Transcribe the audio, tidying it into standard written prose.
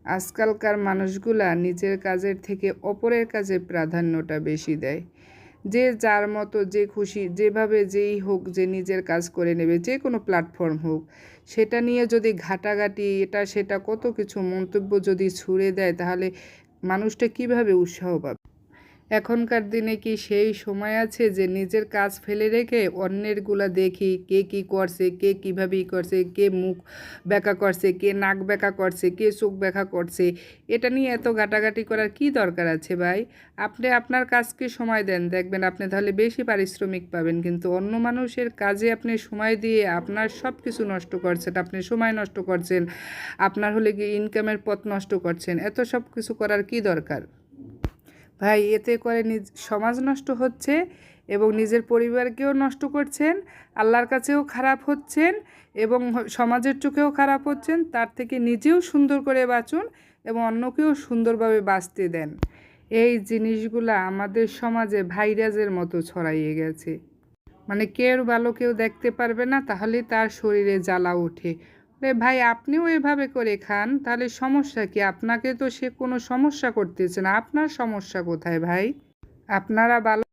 আজকালকার মানুষগুলা নিজের কাজের থেকে অপরের কাজে প্রাধান্যটা বেশি দেয়। যে যার মতো যে খুশি যেভাবে যেই হোক যে নিজের কাজ করে নেবে, যে কোনো প্ল্যাটফর্ম হোক, সেটা নিয়ে যদি ঘাটাঘাটি এটা সেটা কত কিছু মন্তব্য যদি ছুড়ে দেয়, তাহলে মানুষটা কিভাবে উৎসাহ পাবে? এখনকার দিনে কি সেই সময় আছে যে নিজের কাজ ফেলে রেখে অন্যেরগুলা দেখি কে কি করছে, কে কীভাবে করছে, কে মুখ ব্যাকা করছে, কে নাক ব্যাকা করছে, কে চোখ ব্যাকা করছে, এটা নিয়ে এত ঘাটাঘাটি করার কি দরকার আছে ভাই? আপনি আপনার কাজকে সময় দেন, দেখবেন আপনি তাহলে বেশি পারিশ্রমিক পাবেন। কিন্তু অন্য মানুষের কাজে আপনি সময় দিয়ে আপনার সব কিছু নষ্ট করছেন, আপনি সময় নষ্ট করছেন, আপনার হলে কি ইনকামের পথ নষ্ট করছেন। এত সব কিছু করার কি দরকার ভাই? এতে করে সমাজ নষ্ট হচ্ছে এবং নিজের পরিবারকেও নষ্ট করছেন, আল্লাহর কাছেও খারাপ হচ্ছেন এবং সমাজের চোখেও খারাপ হচ্ছেন। তার থেকে নিজেও সুন্দর করে বাঁচুন এবং অন্যকেও সুন্দরভাবে বাঁচতে দেন। এই জিনিসগুলা আমাদের সমাজে ভাইরাসের মতো ছড়াইয়ে গেছে। মানে কেউ ভালো কেউ দেখতে পারবে না, তাহলে তার শরীরে জ্বালা ওঠে। রে ভাই, আপনিও এভাবে করে খান, তাহলে সমস্যা কি? আপনাকে তো সে কোনো সমস্যা করতেছে না, আপনার সমস্যা কোথায় ভাই? আপনারা ভালো